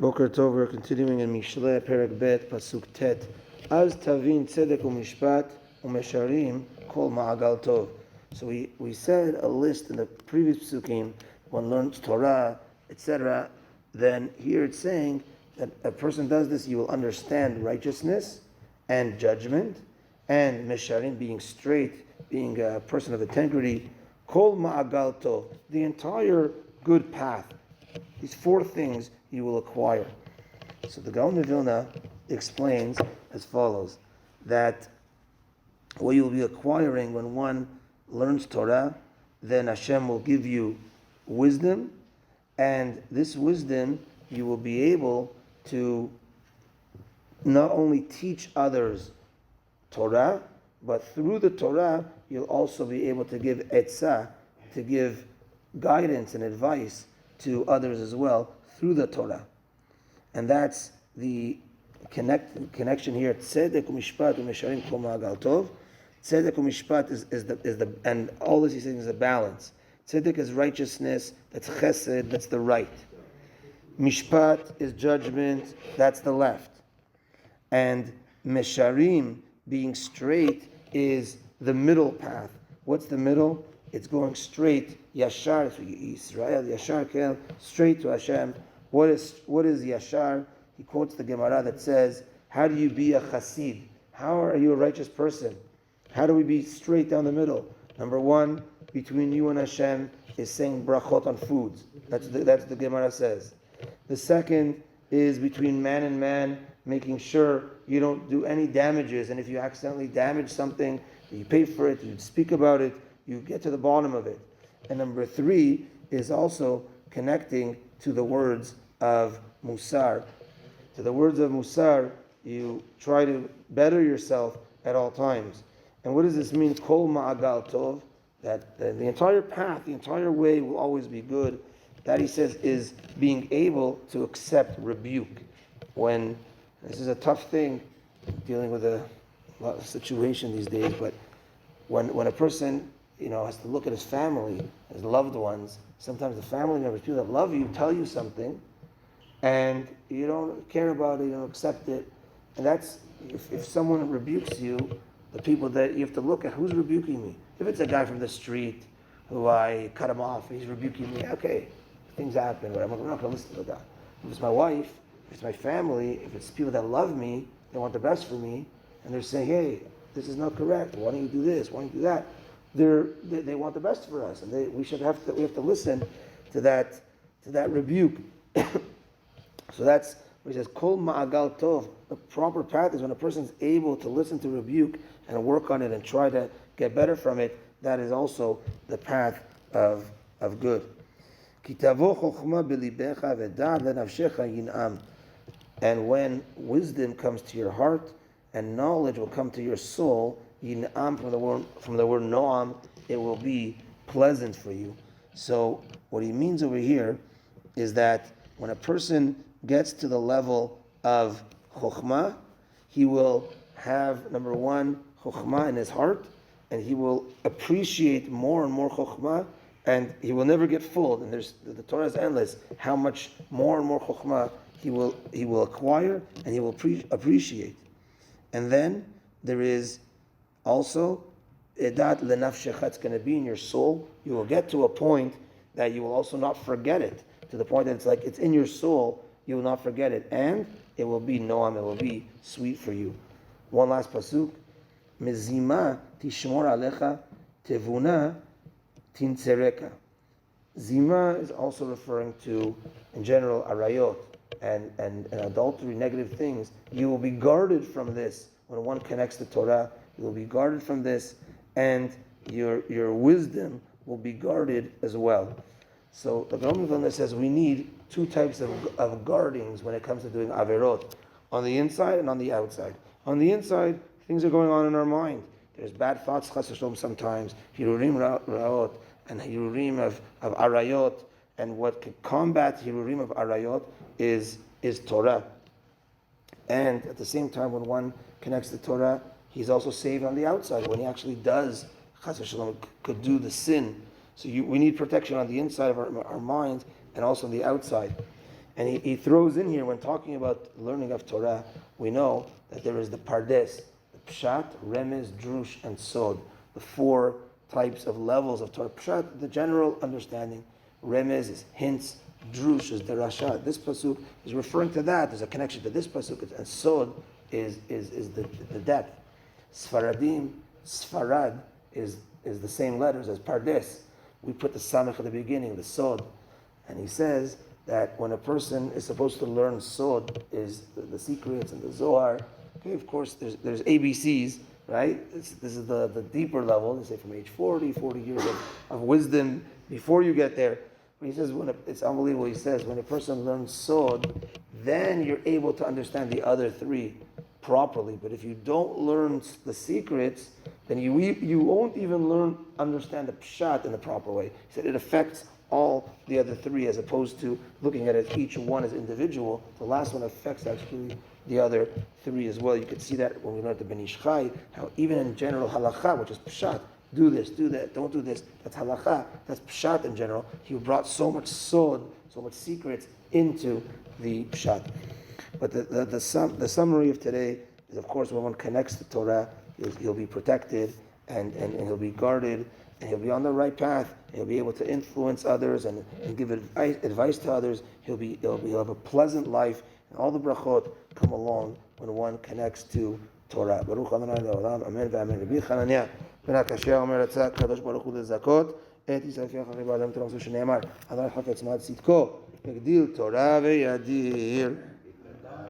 Boker Tov, we're continuing in Mishlei Perek Bet, Pasuk Tet. Az tavin tzedek u'mishpat u'mesharim kol ma'agal tov. So we said a list in the previous Pesukim, one learns Torah, etc. Then here it's saying that a person does this, you will understand righteousness and judgment, and mesharim, being straight, being a person of integrity, kol ma'agal tov, the entire good path. These four things you will acquire. So the Gaon of Vilna explains as follows, that what you'll be acquiring when one learns Torah, then Hashem will give you wisdom, and this wisdom you will be able to not only teach others Torah, but through the Torah you'll also be able to give etzah, to give guidance and advice to others as well through the Torah. And that's the connection here. Tzedek u'mishpat u'mesharim kol ma'agal tov. Tzedek u'mishpat is the and all this he's saying is a balance. Tzedek is righteousness, that's chesed, that's the right. Mishpat is judgment, that's the left. And mesharim, being straight, is the middle path. What's the middle? It's going straight, yashar, Israel, yashar kel, straight to Hashem. What is yashar? He quotes the Gemara that says, how do you be a chassid? How are you a righteous person? How do we be straight down the middle? Number one, between you and Hashem is saying brachot on foods. That's the Gemara says. The second is between man and man, making sure you don't do any damages, and if you accidentally damage something, you pay for it, you speak about it, you get to the bottom of it. And number three is also connecting to the words of Musar. To the words of Musar, you try to better yourself at all times. And what does this mean? Kol ma'agal tov, that the entire path, the entire way will always be good. That, he says, is being able to accept rebuke. When, this is a tough thing, dealing with a lot of situation these days, but when a person has to look at his family, his loved ones, sometimes the family members, people that love you, tell you something, and you don't care about it, you don't accept it. And that's, if someone rebukes you, the people that you have to look at, who's rebuking me? If it's a guy from the street who I cut him off, he's rebuking me, okay, things happen, but I'm not going to listen to the guy. If it's my wife, if it's my family, if it's people that love me, they want the best for me, and they're saying, hey, this is not correct, why don't you do this, why don't you do that? They want the best for us, and we have to listen to that rebuke. So that's what he says, Kol ma'agal tov. The proper path is when a person is able to listen to rebuke and work on it and try to get better from it. That is also the path of good. And when wisdom comes to your heart and knowledge will come to your soul, yin'am, from the word noam, it will be pleasant for you. So what he means over here is that when a person gets to the level of chokhmah, he will have, number one, chokhmah in his heart, and he will appreciate more and more chokhmah, and he will never get full. And the Torah is endless. How much more and more chokhmah he will acquire, and he will appreciate. And then there is also edat lenafshecha. It's going to be in your soul. You will get to a point that you will also not forget it, to the point that it's like it's in your soul. You will not forget it, and it will be noam. It will be sweet for you. One last pasuk: Mezima tishmor alecha, tevuna tintzereka. Zima is also referring to, in general, arayot and adultery, negative things. You will be guarded from this. When one connects to Torah, you will be guarded from this, and your wisdom will be guarded as well. So the Gaon of Vilna says we need two types of guardings when it comes to doing averot, on the inside and on the outside. On the inside, things are going on in our mind. There's bad thoughts, chas v'shalom, sometimes, hirurim ra'ot, and hirurim of arayot, and what can combat hirurim of arayot is Torah. And at the same time, when one connects to Torah, he's also saved on the outside. When he actually does, chas v'shalom, could do the sin. So we need protection on the inside of our mind and also on the outside. And he throws in here, when talking about learning of Torah, we know that there is the pardes, the pshat, remez, drush, and sod, the four types of levels of Torah. Pshat, the general understanding. Remez is hints. Drush is derasha. This pasuk is referring to that. There's a connection to this pasuk, and sod is the depth. Sfaradim, Sfarad is the same letters as pardes. We put the samach at the beginning, the sod, and he says that when a person is supposed to learn sod, is the secrets and the zohar. Okay, of course, there's ABCs, right? This is the deeper level. They say from age 40 years of wisdom before you get there. But he says, it's unbelievable. He says, when a person learns sod, then you're able to understand the other three properly. But if you don't learn the secrets, then you won't even understand the pshat in the proper way. He said it affects all the other three, as opposed to looking at it each one as individual. The last one affects actually the other three as well. You could see that when we learned the Ben Ish Chai, how even in general halacha, which is pshat, do this, do that, don't do this, that's halacha, that's pshat in general. He brought so much sod, so much secrets into the pshat. But the summary of today is, of course, when one connects to Torah, he'll be protected and he'll be guarded, and he'll be on the right path. He'll be able to influence others and give advice to others. He'll have a pleasant life, and all the brachot come along when one connects to Torah. Baruch Adonai Le'olam, Amen v'Amen. Rabbi Chananya ben Akashia omer atzak kadosh baruch hu lezakot et Yisrael fi achari ba'adam Torah, so שנאמר, Adonai chafetz ma'ad tzidko, yagdil Torah ve'yadir.